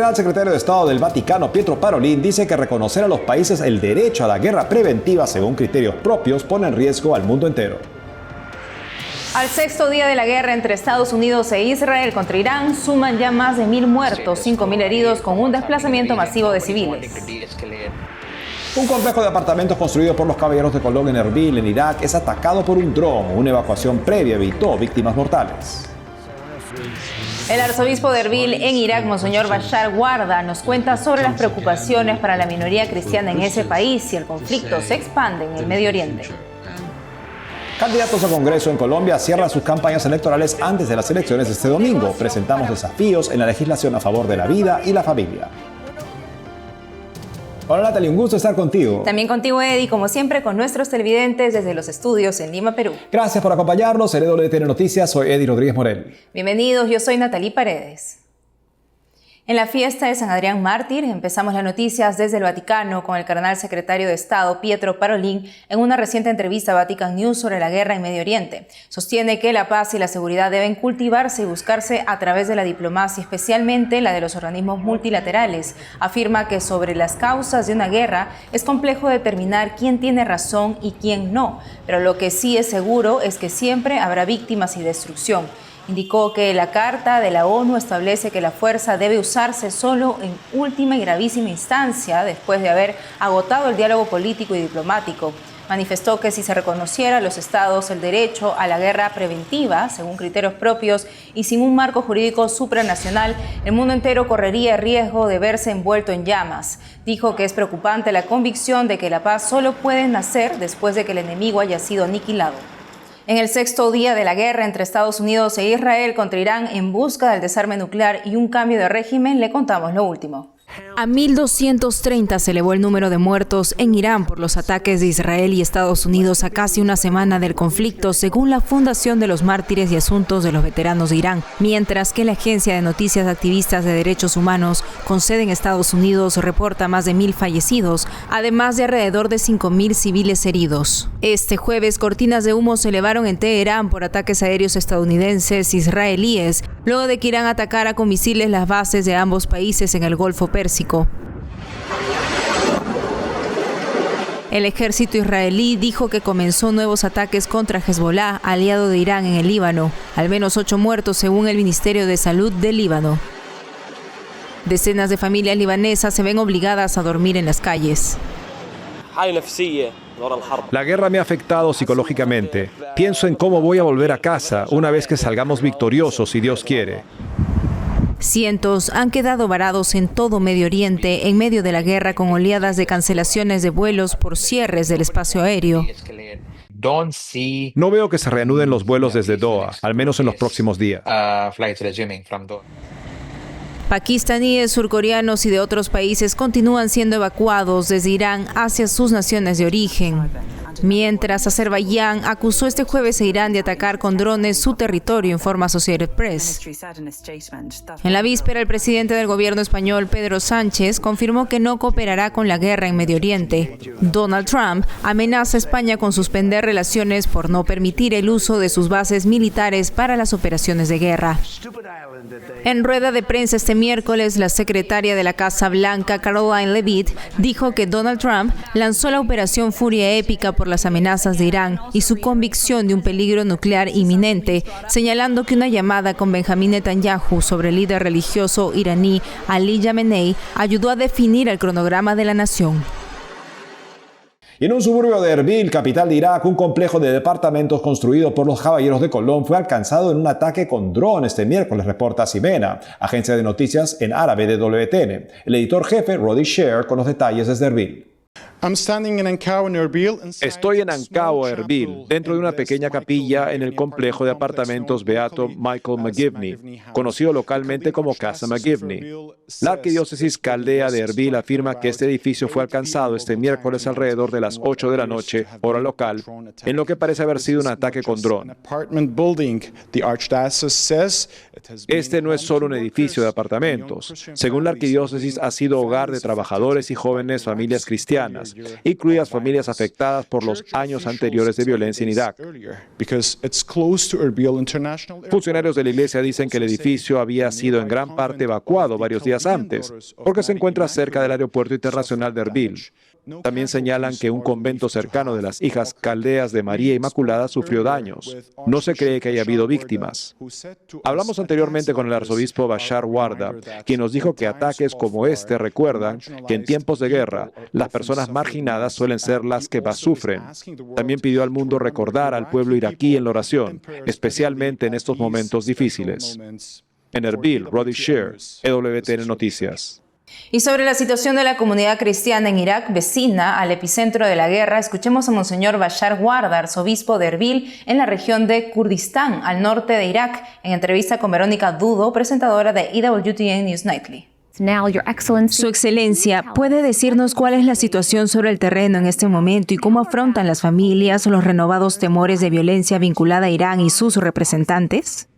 Real Secretario de Estado del Vaticano, Pietro Parolin, dice que reconocer a los países el derecho a la guerra preventiva según criterios propios pone en riesgo al mundo entero. Al sexto día de la guerra entre Estados Unidos e Israel contra Irán, suman ya más de 1.000 muertos, 5.000 heridos, con un desplazamiento masivo de civiles. Un complejo de apartamentos construido por los Caballeros de Colón en Erbil, en Irak, es atacado por un dron. Una evacuación previa evitó víctimas mortales. El arzobispo de Erbil en Irak, Monseñor Bashar Guarda, nos cuenta sobre las preocupaciones para la minoría cristiana en ese país si el conflicto se expande en el Medio Oriente. Candidatos a Congreso en Colombia cierran sus campañas electorales antes de las elecciones de este domingo. Presentamos desafíos en la legislación a favor de la vida y la familia. Hola Natalie, un gusto estar contigo. También contigo, Eddie, como siempre, con nuestros televidentes desde los estudios en Lima, Perú. Gracias por acompañarnos en EWTN Noticias. Soy Eddie Rodríguez Morel. Bienvenidos, yo soy Natalie Paredes. En la fiesta de San Adrián Mártir empezamos las noticias desde el Vaticano con el cardenal secretario de Estado Pietro Parolin en una reciente entrevista a Vatican News sobre la guerra en Medio Oriente. Sostiene que la paz y la seguridad deben cultivarse y buscarse a través de la diplomacia, especialmente la de los organismos multilaterales. Afirma que sobre las causas de una guerra es complejo determinar quién tiene razón y quién no, pero lo que sí es seguro es que siempre habrá víctimas y destrucción. Indicó que la Carta de la ONU establece que la fuerza debe usarse solo en última y gravísima instancia, después de haber agotado el diálogo político y diplomático. Manifestó que si se reconociera a los estados el derecho a la guerra preventiva, según criterios propios y sin un marco jurídico supranacional, el mundo entero correría el riesgo de verse envuelto en llamas. Dijo que es preocupante la convicción de que la paz solo puede nacer después de que el enemigo haya sido aniquilado. En el sexto día de la guerra entre Estados Unidos e Israel contra Irán en busca del desarme nuclear y un cambio de régimen, le contamos lo último. A 1.230 se elevó el número de muertos en Irán por los ataques de Israel y Estados Unidos a casi una semana del conflicto, según la Fundación de los Mártires y Asuntos de los Veteranos de Irán, mientras que la agencia de noticias activistas de derechos humanos con sede en Estados Unidos reporta más de 1.000 fallecidos, además de alrededor de 5.000 civiles heridos. Este jueves, cortinas de humo se elevaron en Teherán por ataques aéreos estadounidenses e israelíes, luego de que Irán atacara con misiles las bases de ambos países en el Golfo Pérsico. El ejército israelí dijo que comenzó nuevos ataques contra Hezbollah, aliado de Irán en el Líbano. Al menos 8 muertos según el Ministerio de Salud del Líbano. Decenas de familias libanesas se ven obligadas a dormir en las calles. La guerra me ha afectado psicológicamente. Pienso en cómo voy a volver a casa una vez que salgamos victoriosos, si Dios quiere. Cientos han quedado varados en todo Medio Oriente en medio de la guerra, con oleadas de cancelaciones de vuelos por cierres del espacio aéreo. No veo que se reanuden los vuelos desde Doha, al menos en los próximos días. Pakistaníes, surcoreanos y de otros países continúan siendo evacuados desde Irán hacia sus naciones de origen. Mientras, Azerbaiyán acusó este jueves a Irán de atacar con drones su territorio, informa Associated Press. En la víspera, el presidente del gobierno español, Pedro Sánchez, confirmó que no cooperará con la guerra en Medio Oriente. Donald Trump amenaza a España con suspender relaciones por no permitir el uso de sus bases militares para las operaciones de guerra. En rueda de prensa este miércoles, la secretaria de la Casa Blanca, Caroline Leavitt, dijo que Donald Trump lanzó la operación Furia Épica por las amenazas de Irán y su convicción de un peligro nuclear inminente, señalando que una llamada con Benjamín Netanyahu sobre el líder religioso iraní Ali Khamenei ayudó a definir el cronograma de la nación. Y en un suburbio de Erbil, capital de Irak, un complejo de departamentos construido por los Caballeros de Colón fue alcanzado en un ataque con dron este miércoles, reporta Simena, agencia de noticias en árabe de WTN. El editor jefe, Roddy Sher, con los detalles desde Erbil. Estoy en Ankao, Erbil, dentro de una pequeña capilla en el complejo de apartamentos Beato Michael McGivney, conocido localmente como Casa McGivney. La arquidiócesis caldea de Erbil afirma que este edificio fue alcanzado este miércoles alrededor de las 8 de la noche, hora local, en lo que parece haber sido un ataque con dron. Este no es solo un edificio de apartamentos. Según la arquidiócesis, ha sido hogar de trabajadores y jóvenes familias cristianas, país, incluidas familias afectadas por los años anteriores de violencia en Irak. Funcionarios de la iglesia dicen que el edificio había sido en gran parte evacuado varios días antes, porque se encuentra cerca del aeropuerto internacional de Erbil. También señalan que un convento cercano de las hijas caldeas de María Inmaculada sufrió daños. No se cree que haya habido víctimas. Hablamos anteriormente con el arzobispo Bashar Warda, quien nos dijo que ataques como este recuerdan que en tiempos de guerra, las personas marginadas suelen ser las que más sufren. También pidió al mundo recordar al pueblo iraquí en la oración, especialmente en estos momentos difíciles. En Erbil, Roddy Shear, EWTN Noticias. Y sobre la situación de la comunidad cristiana en Irak, vecina al epicentro de la guerra, escuchemos a Monseñor Bashar Warda, arzobispo de Erbil, en la región de Kurdistán, al norte de Irak, en entrevista con Verónica Dudo, presentadora de EWTN News Nightly. Su Excelencia, ¿puede decirnos cuál es la situación sobre el terreno en este momento y cómo afrontan las familias los renovados temores de violencia vinculada a Irán y sus representantes?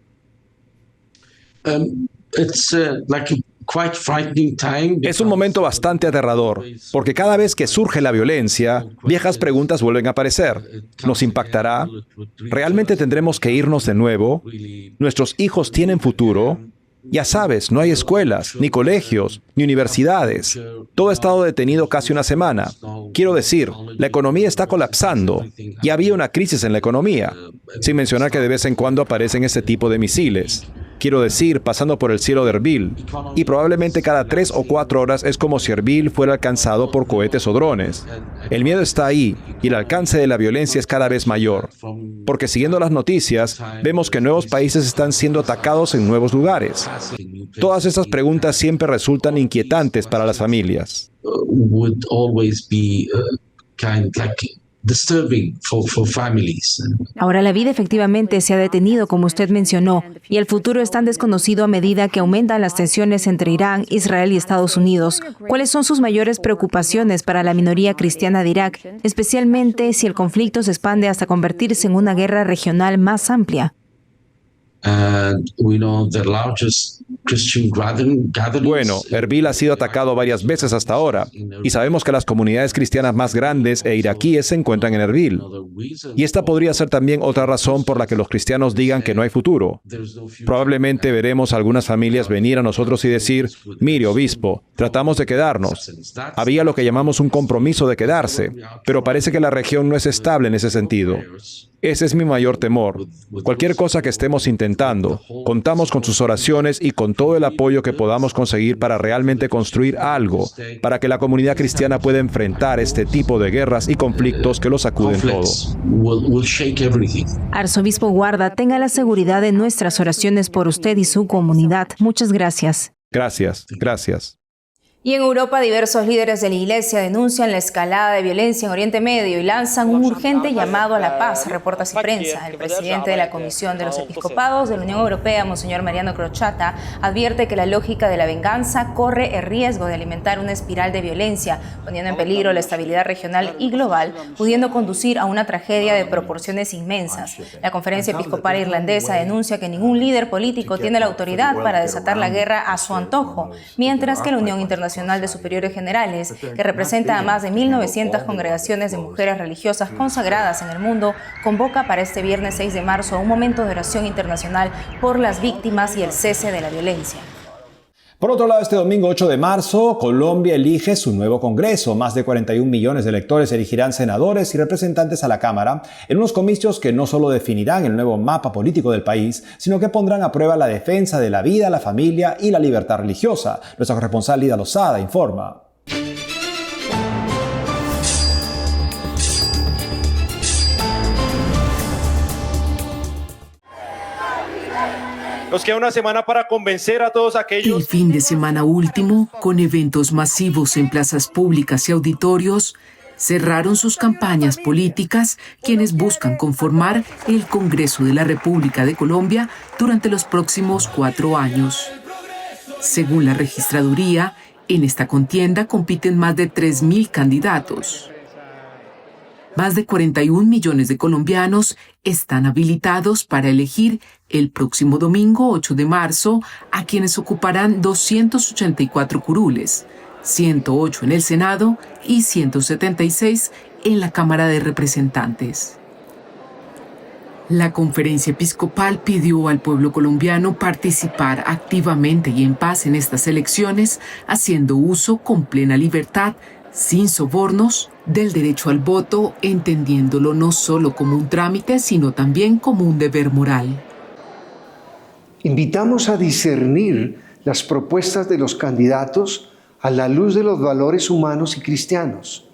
Es un momento bastante aterrador, porque cada vez que surge la violencia, viejas preguntas vuelven a aparecer. ¿Nos impactará? ¿Realmente tendremos que irnos de nuevo? ¿Nuestros hijos tienen futuro? Ya sabes, no hay escuelas, ni colegios, ni universidades. Todo ha estado detenido casi una semana. Quiero decir, la economía está colapsando y había una crisis en la economía, sin mencionar que de vez en cuando aparecen este tipo de misiles. Quiero decir, pasando por el cielo de Erbil, y probablemente cada 3 o 4 horas es como si Erbil fuera alcanzado por cohetes o drones. El miedo está ahí, y el alcance de la violencia es cada vez mayor, porque siguiendo las noticias, vemos que nuevos países están siendo atacados en nuevos lugares. Todas estas preguntas siempre resultan inquietantes para las familias. Ahora la vida efectivamente se ha detenido, como usted mencionó, y el futuro es tan desconocido a medida que aumentan las tensiones entre Irán, Israel y Estados Unidos. ¿Cuáles son sus mayores preocupaciones para la minoría cristiana de Irak, especialmente si el conflicto se expande hasta convertirse en una guerra regional más amplia? Bueno, Erbil ha sido atacado varias veces hasta ahora, y sabemos que las comunidades cristianas más grandes e iraquíes se encuentran en Erbil. Y esta podría ser también otra razón por la que los cristianos digan que no hay futuro. Probablemente veremos a algunas familias venir a nosotros y decir, mire, obispo, tratamos de quedarnos. Había lo que llamamos un compromiso de quedarse, pero parece que la región no es estable en ese sentido. Ese es mi mayor temor. Cualquier cosa que estemos intentando, contamos con sus oraciones y con todo el apoyo que podamos conseguir para realmente construir algo, para que la comunidad cristiana pueda enfrentar este tipo de guerras y conflictos que lo sacuden todo. Arzobispo Warda, tenga la seguridad de nuestras oraciones por usted y su comunidad. Muchas gracias. Gracias. Y en Europa, diversos líderes de la Iglesia denuncian la escalada de violencia en Oriente Medio y lanzan un urgente llamado a la paz, reporta Ciprensa. El presidente de la Comisión de los Episcopados de la Unión Europea, Monseñor Mariano Crociata, advierte que la lógica de la venganza corre el riesgo de alimentar una espiral de violencia, poniendo en peligro la estabilidad regional y global, pudiendo conducir a una tragedia de proporciones inmensas. La Conferencia Episcopal Irlandesa denuncia que ningún líder político tiene la autoridad para desatar la guerra a su antojo, mientras que la Unión Internacional de Superiores Generales, que representa a más de 1.900 congregaciones de mujeres religiosas consagradas en el mundo, convoca para este viernes 6 de marzo un momento de oración internacional por las víctimas y el cese de la violencia. Por otro lado, este domingo 8 de marzo, Colombia elige su nuevo Congreso. Más de 41 millones de electores elegirán senadores y representantes a la Cámara en unos comicios que no solo definirán el nuevo mapa político del país, sino que pondrán a prueba la defensa de la vida, la familia y la libertad religiosa. Nuestra corresponsal Lida Lozada informa. Nos queda una semana para convencer a todos aquellos. El fin de semana último, con eventos masivos en plazas públicas y auditorios, cerraron sus campañas políticas quienes buscan conformar el Congreso de la República de Colombia durante los próximos 4 años. Según la registraduría, en esta contienda compiten más de 3.000 candidatos. Más de 41 millones de colombianos están habilitados para elegir el próximo domingo 8 de marzo a quienes ocuparán 284 curules, 108 en el Senado y 176 en la Cámara de Representantes. La Conferencia Episcopal pidió al pueblo colombiano participar activamente y en paz en estas elecciones, haciendo uso con plena libertad, sin sobornos, del derecho al voto, entendiéndolo no solo como un trámite, sino también como un deber moral. Invitamos a discernir las propuestas de los candidatos a la luz de los valores humanos y cristianos,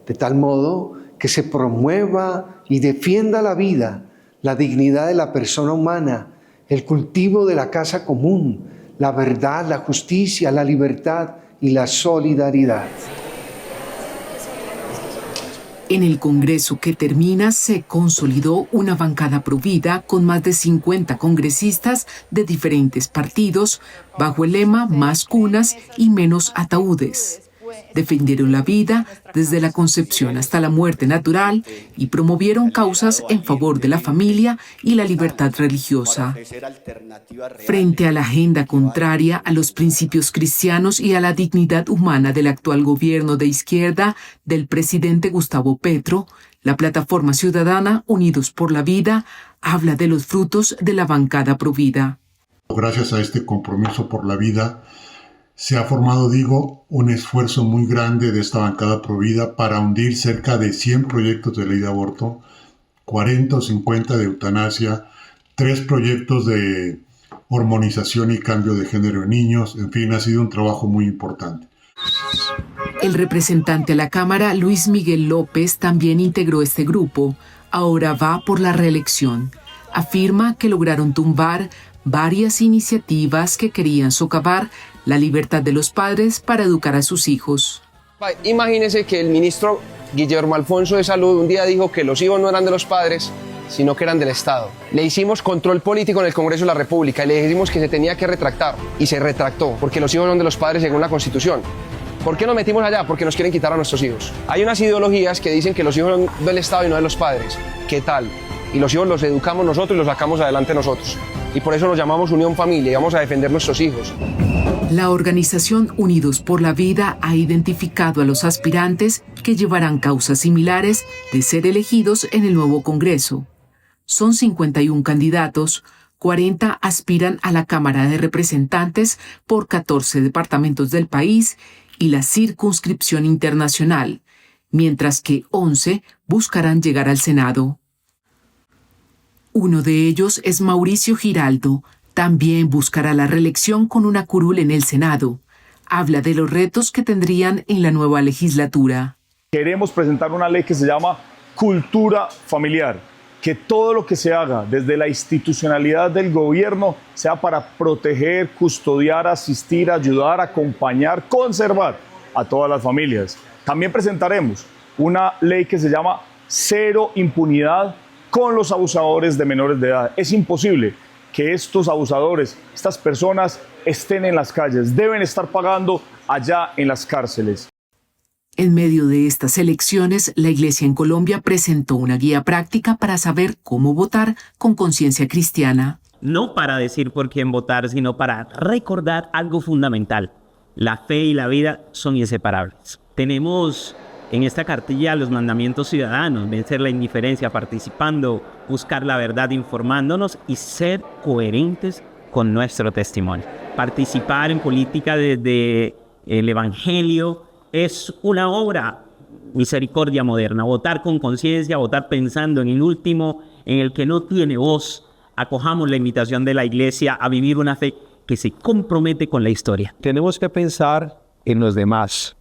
de tal modo que se promueva y defienda la vida, la dignidad de la persona humana, el cultivo de la casa común, la verdad, la justicia, la libertad y la solidaridad. En el Congreso que termina se consolidó una bancada provida con más de 50 congresistas de diferentes partidos bajo el lema Más cunas y menos ataúdes. Defendieron la vida desde la concepción hasta la muerte natural y promovieron causas en favor de la familia y la libertad religiosa. Frente a la agenda contraria a los principios cristianos y a la dignidad humana del actual gobierno de izquierda del presidente Gustavo Petro, la plataforma ciudadana Unidos por la Vida habla de los frutos de la bancada provida. Gracias a este compromiso por la vida, se ha formado, un esfuerzo muy grande de esta bancada provida para hundir cerca de 100 proyectos de ley de aborto, 40 o 50 de eutanasia, 3 proyectos de hormonización y cambio de género en niños. En fin, ha sido un trabajo muy importante. El representante a la Cámara, Luis Miguel López, también integró este grupo. Ahora va por la reelección. Afirma que lograron tumbar varias iniciativas que querían socavar la libertad de los padres para educar a sus hijos. Imagínense que el ministro Guillermo Alfonso de Salud un día dijo que los hijos no eran de los padres, sino que eran del Estado. Le hicimos control político en el Congreso de la República y le dijimos que se tenía que retractar. Y se retractó, porque los hijos son de los padres según la Constitución. ¿Por qué nos metimos allá? Porque nos quieren quitar a nuestros hijos. Hay unas ideologías que dicen que los hijos son del Estado y no de los padres. ¿Qué tal? Y los hijos los educamos nosotros y los sacamos adelante nosotros. Y por eso nos llamamos Unión Familia y vamos a defender nuestros hijos. La organización Unidos por la Vida ha identificado a los aspirantes que llevarán causas similares de ser elegidos en el nuevo Congreso. Son 51 candidatos, 40 aspiran a la Cámara de Representantes por 14 departamentos del país y la circunscripción internacional, mientras que 11 buscarán llegar al Senado. Uno de ellos es Mauricio Giraldo. También buscará la reelección con una curul en el Senado. Habla de los retos que tendrían en la nueva legislatura. Queremos presentar una ley que se llama Cultura Familiar, que todo lo que se haga desde la institucionalidad del gobierno sea para proteger, custodiar, asistir, ayudar, acompañar, conservar a todas las familias. También presentaremos una ley que se llama Cero Impunidad con los abusadores de menores de edad. Es imposible que estos abusadores, estas personas estén en las calles, deben estar pagando allá en las cárceles. En medio de estas elecciones, la Iglesia en Colombia presentó una guía práctica para saber cómo votar con conciencia cristiana. No para decir por quién votar, sino para recordar algo fundamental. La fe y la vida son inseparables. Tenemos en esta cartilla los mandamientos ciudadanos: vencer la indiferencia participando, buscar la verdad informándonos y ser coherentes con nuestro testimonio. Participar en política desde el Evangelio es una obra misericordia moderna. Votar con conciencia, votar pensando en el último, en el que no tiene voz. Acojamos la invitación de la Iglesia a vivir una fe que se compromete con la historia. Tenemos que pensar en los demás.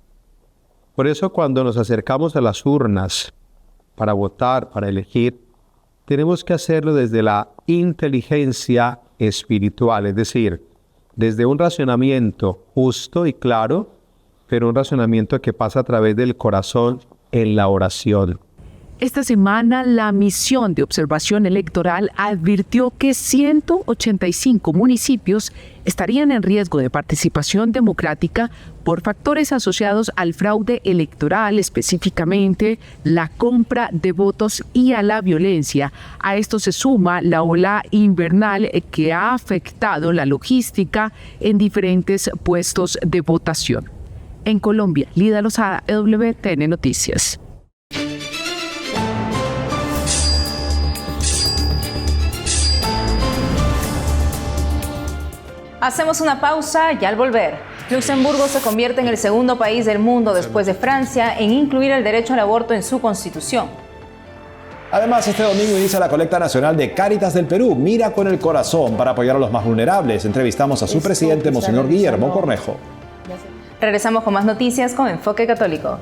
Por eso cuando nos acercamos a las urnas para votar, para elegir, tenemos que hacerlo desde la inteligencia espiritual, es decir, desde un razonamiento justo y claro, pero un razonamiento que pasa a través del corazón en la oración. Esta semana, la Misión de Observación Electoral advirtió que 185 municipios estarían en riesgo de participación democrática por factores asociados al fraude electoral, específicamente la compra de votos y a la violencia. A esto se suma la ola invernal que ha afectado la logística en diferentes puestos de votación. En Colombia, Lida Lozada, EWTN Noticias. Hacemos una pausa y al volver, Luxemburgo se convierte en el segundo país del mundo después de Francia en incluir el derecho al aborto en su constitución. Además, este domingo inicia la colecta nacional de Cáritas del Perú. Mira con el corazón para apoyar a los más vulnerables. Entrevistamos a su presidente, Monseñor Guillermo Cornejo. Regresamos con más noticias con Enfoque Católico.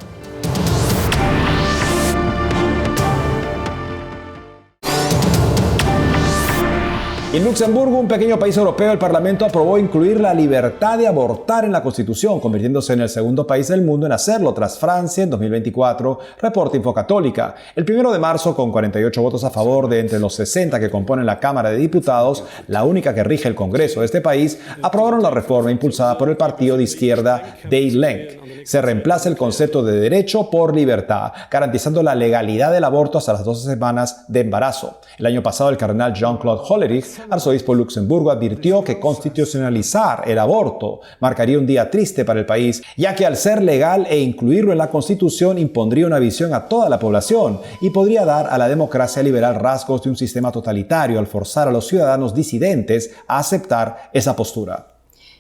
En Luxemburgo, un pequeño país europeo, el Parlamento aprobó incluir la libertad de abortar en la Constitución, convirtiéndose en el segundo país del mundo en hacerlo tras Francia en 2024, reporta Infocatólica. El 1 de marzo, con 48 votos a favor de entre los 60 que componen la Cámara de Diputados, la única que rige el Congreso de este país, aprobaron la reforma impulsada por el partido de izquierda Die Linke. Se reemplaza el concepto de derecho por libertad, garantizando la legalidad del aborto hasta las 12 semanas de embarazo. El año pasado, el cardenal Jean-Claude Hollerich, arzobispo de Luxemburgo, advirtió que constitucionalizar el aborto marcaría un día triste para el país, ya que al ser legal e incluirlo en la Constitución impondría una visión a toda la población y podría dar a la democracia liberal rasgos de un sistema totalitario al forzar a los ciudadanos disidentes a aceptar esa postura.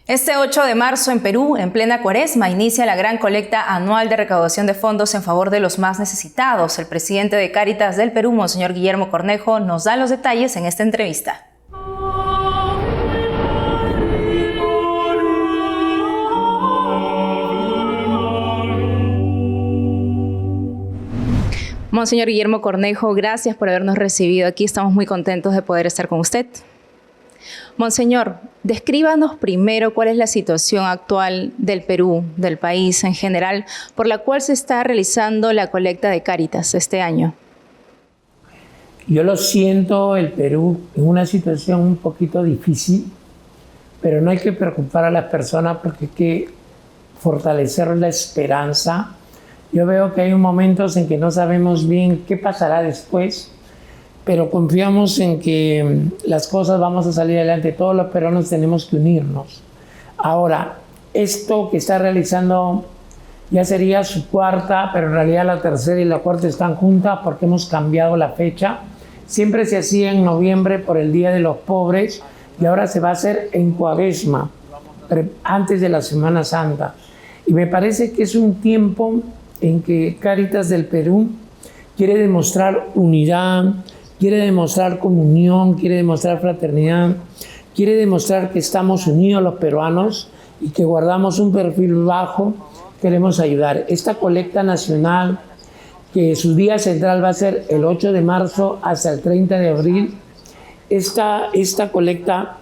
Este 8 de marzo en Perú, en plena Cuaresma, inicia la gran colecta anual de recaudación de fondos en favor de los más necesitados. El presidente de Cáritas del Perú, Monseñor Guillermo Cornejo, nos da los detalles en esta entrevista. Monseñor Guillermo Cornejo, gracias por habernos recibido aquí. Estamos muy contentos de poder estar con usted. Monseñor, descríbanos primero cuál es la situación actual del Perú, del país en general, por la cual se está realizando la colecta de Cáritas este año. Yo lo siento, el Perú en una situación un poquito difícil, pero no hay que preocupar a las personas porque hay que fortalecer la esperanza. Yo veo que hay momentos en que no sabemos bien qué pasará después, pero confiamos en que las cosas vamos a salir adelante. Todos los peruanos tenemos que unirnos. Ahora, esto que está realizando ya sería su cuarta, pero en realidad la tercera y la cuarta están juntas porque hemos cambiado la fecha. Siempre se hacía en noviembre por el Día de los Pobres y ahora se va a hacer en Cuaresma, antes de la Semana Santa. Y me parece que es un tiempo en que Cáritas del Perú quiere demostrar unidad, quiere demostrar comunión, quiere demostrar fraternidad, quiere demostrar que estamos unidos los peruanos y que guardamos un perfil bajo, queremos ayudar. Esta colecta nacional, que su día central va a ser el 8 de marzo hasta el 30 de abril, esta colecta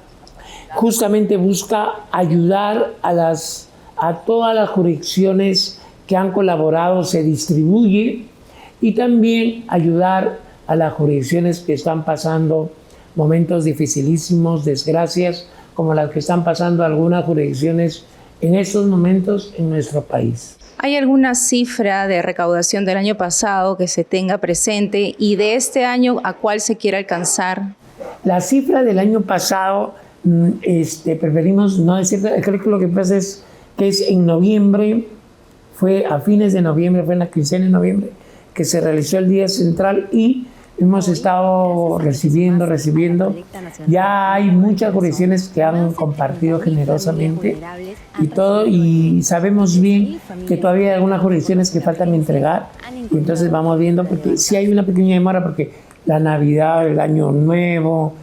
justamente busca ayudar a todas las jurisdicciones que han colaborado, se distribuye, y también ayudar a las jurisdicciones que están pasando momentos dificilísimos, desgracias, como las que están pasando algunas jurisdicciones en estos momentos en nuestro país. ¿Hay alguna cifra de recaudación del año pasado que se tenga presente y de este año a cuál se quiere alcanzar? La cifra del año pasado, preferimos no decir, creo que lo que pasa es que es en noviembre, fue a fines de noviembre, fue en la quincena de noviembre, que se realizó el Día Central y hemos estado recibiendo. Ya hay muchas jurisdicciones que han compartido generosamente y todo, y sabemos bien que todavía hay algunas jurisdicciones que faltan entregar, y entonces vamos viendo, porque sí hay una pequeña demora, porque la Navidad, el Año Nuevo,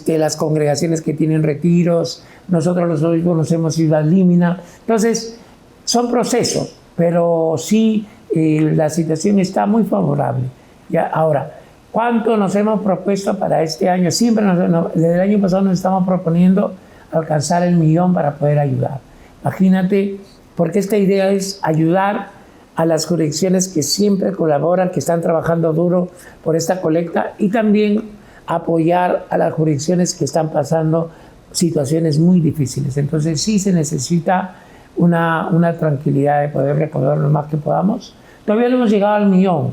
las congregaciones que tienen retiros, nosotros los obispos nos hemos ido a Límina, entonces son procesos, pero sí la situación está muy favorable. Ya, ahora, ¿cuánto nos hemos propuesto para este año? Siempre desde el año pasado nos estamos proponiendo alcanzar el 1.000.000 para poder ayudar. Imagínate, porque esta idea es ayudar a las jurisdicciones que siempre colaboran, que están trabajando duro por esta colecta, y también apoyar a las jurisdicciones que están pasando situaciones muy difíciles. Entonces sí se necesita una tranquilidad de poder recaudar lo más que podamos. Todavía no hemos llegado al 1.000.000,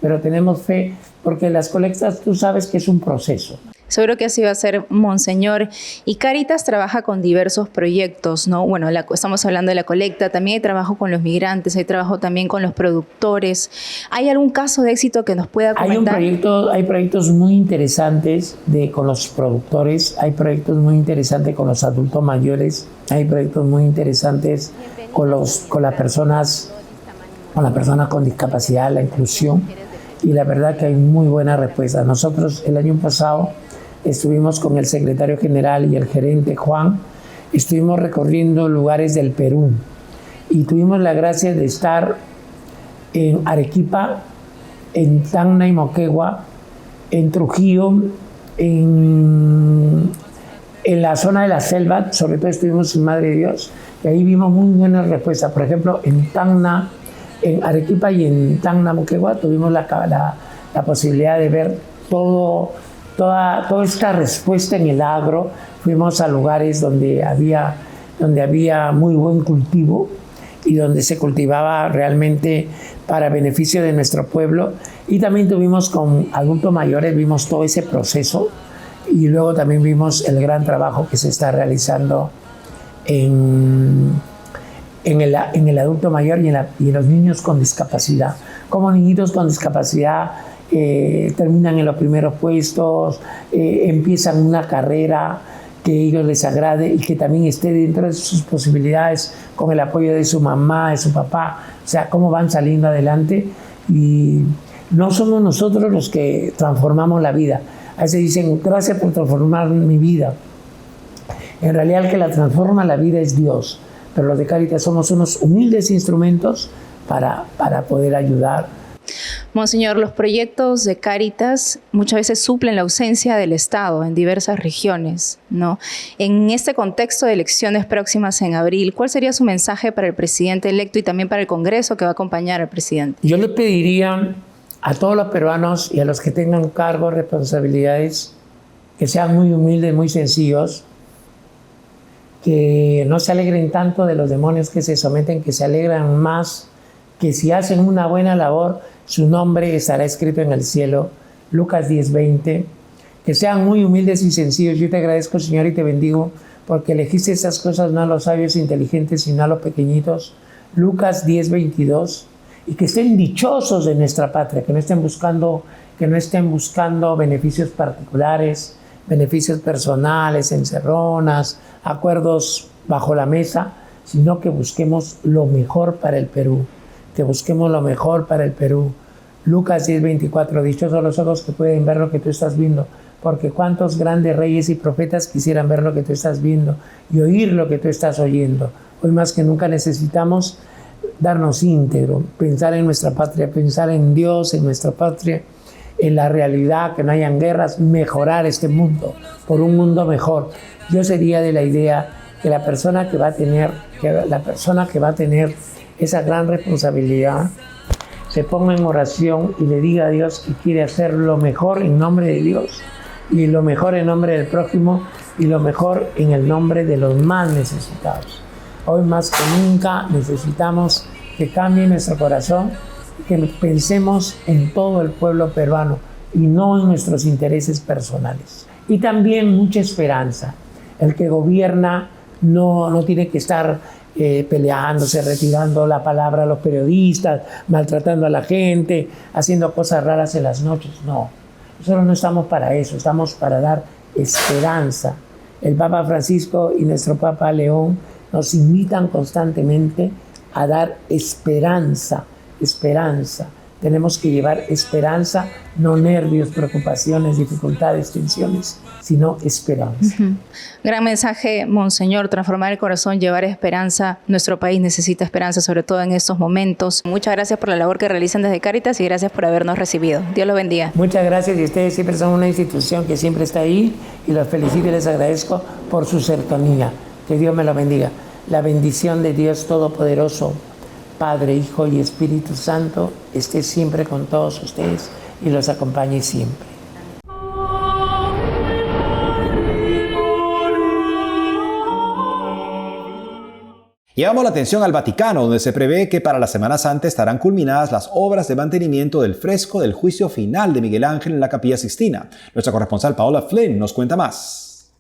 pero tenemos fe, porque las colectas tú sabes que es un proceso. Seguro que así va a ser, Monseñor. Y Cáritas trabaja con diversos proyectos, ¿no? Bueno, estamos hablando de la colecta, también hay trabajo con los migrantes, hay trabajo también con los productores. ¿Hay algún caso de éxito que nos pueda comentar? Hay proyectos muy interesantes con los productores, hay proyectos muy interesantes con los adultos mayores, hay proyectos muy interesantes con las personas con discapacidad, la inclusión, y la verdad que hay muy buena respuesta. Nosotros el año pasado estuvimos con el secretario general y el gerente Juan, estuvimos recorriendo lugares del Perú y tuvimos la gracia de estar en Arequipa, en Tacna y Moquegua, en Trujillo, en la zona de la selva, sobre todo estuvimos en Madre de Dios, y ahí vimos muy buenas respuestas. Por ejemplo, en Tacna, en Arequipa y en Tacna, Moquegua, tuvimos la posibilidad de ver toda esta respuesta en el agro. Fuimos a lugares donde había muy buen cultivo y donde se cultivaba realmente para beneficio de nuestro pueblo. Y también tuvimos con adultos mayores, vimos todo ese proceso, y luego también vimos el gran trabajo que se está realizando en el adulto mayor y en los niños con discapacidad. Como niñitos con discapacidad terminan en los primeros puestos, empiezan una carrera que a ellos les agrade y que también esté dentro de sus posibilidades, con el apoyo de su mamá, de su papá, o sea, cómo van saliendo adelante. Y no somos nosotros los que transformamos la vida. A veces dicen, gracias por transformar mi vida. En realidad el que la transforma la vida es Dios, pero los de Cáritas somos unos humildes instrumentos para poder ayudar. Monseñor, los proyectos de Cáritas muchas veces suplen la ausencia del Estado en diversas regiones, ¿no? En este contexto de elecciones próximas en abril, ¿cuál sería su mensaje para el presidente electo y también para el Congreso que va a acompañar al presidente? Yo le pediría a todos los peruanos y a los que tengan cargos, responsabilidades, que sean muy humildes, muy sencillos, que no se alegren tanto de los demonios que se someten, que se alegran más, que si hacen una buena labor, su nombre estará escrito en el cielo. Lucas 10:20. Que sean muy humildes y sencillos. Yo te agradezco, Señor, y te bendigo, porque elegiste esas cosas no a los sabios e inteligentes, sino a los pequeñitos. Lucas 10:22. Y que estén dichosos de nuestra patria, que no estén buscando beneficios particulares, beneficios personales, encerronas, acuerdos bajo la mesa, sino que busquemos lo mejor para el Perú. Que busquemos lo mejor para el Perú. Lucas 10:24, dichosos los ojos que pueden ver lo que tú estás viendo, porque cuántos grandes reyes y profetas quisieran ver lo que tú estás viendo y oír lo que tú estás oyendo. Hoy más que nunca necesitamos darnos íntegro, pensar en nuestra patria, pensar en Dios, en nuestra patria, en la realidad, que no hayan guerras, mejorar este mundo por un mundo mejor. Yo sería de la idea que la persona que va a tener esa gran responsabilidad se ponga en oración y le diga a Dios que quiere hacer lo mejor en nombre de Dios y lo mejor en nombre del prójimo y lo mejor en el nombre de los más necesitados. Hoy más que nunca necesitamos que cambie nuestro corazón, que pensemos en todo el pueblo peruano y no en nuestros intereses personales. Y también mucha esperanza. El que gobierna no tiene que estar peleándose, retirando la palabra a los periodistas, maltratando a la gente, haciendo cosas raras en las noches. No, nosotros no estamos para eso, estamos para dar esperanza. El Papa Francisco y nuestro Papa León nos invitan constantemente a dar esperanza, esperanza. Tenemos que llevar esperanza, no nervios, preocupaciones, dificultades, tensiones, sino esperanza. Gran mensaje, Monseñor, transformar el corazón, llevar esperanza. Nuestro país necesita esperanza, sobre todo en estos momentos. Muchas gracias por la labor que realizan desde Cáritas y gracias por habernos recibido. Dios los bendiga. Muchas gracias, y ustedes siempre son una institución que siempre está ahí, y los felicito y les agradezco por su cercanía. Que Dios me lo bendiga. La bendición de Dios Todopoderoso, Padre, Hijo y Espíritu Santo, esté siempre con todos ustedes y los acompañe siempre. Y Llevamos la atención al Vaticano, donde se prevé que para la Semana Santa estarán culminadas las obras de mantenimiento del fresco del juicio final de Miguel Ángel en la Capilla Sixtina. Nuestra corresponsal Paola Flynn nos cuenta más.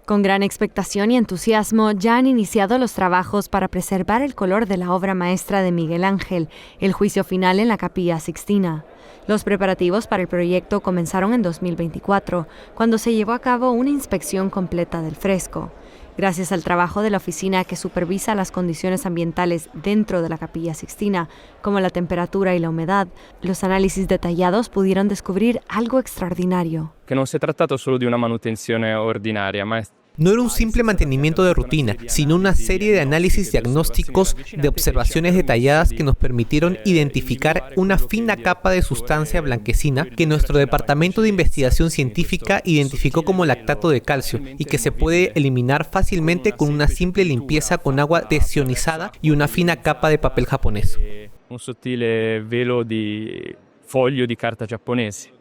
Con gran expectación y entusiasmo, ya han iniciado los trabajos para preservar el color de la obra maestra de Miguel Ángel, el juicio final en la Capilla Sixtina. Los preparativos para el proyecto comenzaron en 2024, cuando se llevó a cabo una inspección completa del fresco. Gracias al trabajo de la oficina que supervisa las condiciones ambientales dentro de la Capilla Sixtina, como la temperatura y la humedad, los análisis detallados pudieron descubrir algo extraordinario. Que no se trata solo de una manutención ordinaria, No era un simple mantenimiento de rutina, sino una serie de análisis diagnósticos de observaciones detalladas que nos permitieron identificar una fina capa de sustancia blanquecina que nuestro Departamento de Investigación Científica identificó como lactato de calcio y que se puede eliminar fácilmente con una simple limpieza con agua desionizada y una fina capa de papel japonés. Un sottile velo de foglio di carta giapponese.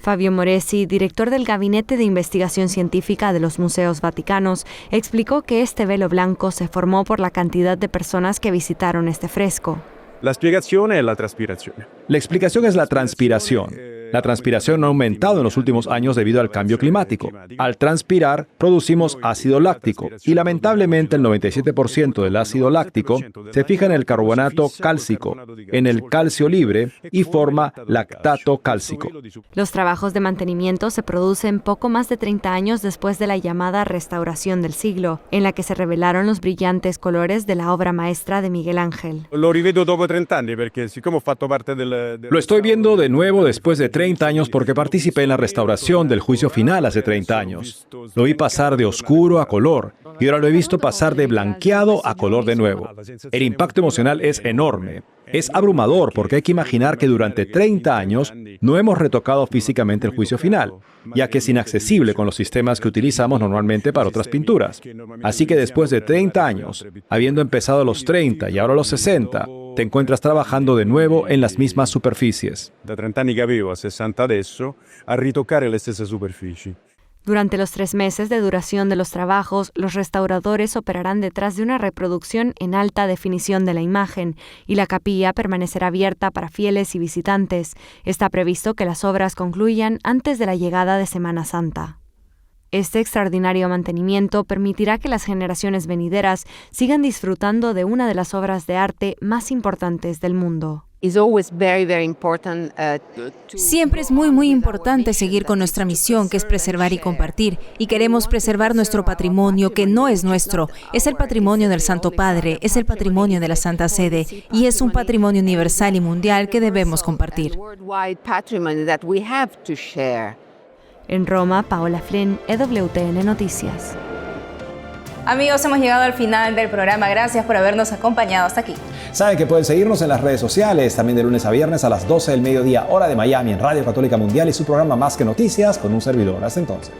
Fabio Moresi, director del Gabinete de Investigación Científica de los Museos Vaticanos, explicó que este velo blanco se formó por la cantidad de personas que visitaron este fresco. La explicación es la transpiración. La explicación es la transpiración. La transpiración ha aumentado en los últimos años debido al cambio climático. Al transpirar, producimos ácido láctico y lamentablemente el 97% del ácido láctico se fija en el carbonato cálcico, en el calcio libre y forma lactato cálcico. Los trabajos de mantenimiento se producen poco más de 30 años después de la llamada restauración del siglo, en la que se revelaron los brillantes colores de la obra maestra de Miguel Ángel. Lo estoy viendo de nuevo después de 30 años porque participé en la restauración del juicio final hace 30 años. Lo vi pasar de oscuro a color y ahora lo he visto pasar de blanqueado a color de nuevo. El impacto emocional es enorme. Es abrumador porque hay que imaginar que durante 30 años no hemos retocado físicamente el juicio final, ya que es inaccesible con los sistemas que utilizamos normalmente para otras pinturas. Así que después de 30 años, habiendo empezado a los 30 y ahora a los 60, te encuentras trabajando de nuevo en las mismas superficies. Da 30 anni che avevo a 60 adesso, a ritoccare le stesse superfici. Durante los 3 meses de duración de los trabajos, los restauradores operarán detrás de una reproducción en alta definición de la imagen y la capilla permanecerá abierta para fieles y visitantes. Está previsto que las obras concluyan antes de la llegada de Semana Santa. Este extraordinario mantenimiento permitirá que las generaciones venideras sigan disfrutando de una de las obras de arte más importantes del mundo. Siempre es muy importante seguir con nuestra misión, que es preservar y compartir. Y queremos preservar nuestro patrimonio, que no es nuestro. Es el patrimonio del Santo Padre, es el patrimonio de la Santa Sede. Y es un patrimonio universal y mundial que debemos compartir. En Roma, Paola Flynn, EWTN Noticias. Amigos, hemos llegado al final del programa. Gracias por habernos acompañado hasta aquí. Saben que pueden seguirnos en las redes sociales, también de lunes a viernes a las 12 del mediodía, hora de Miami, en Radio Católica Mundial y su programa Más que Noticias con un servidor. Hasta entonces.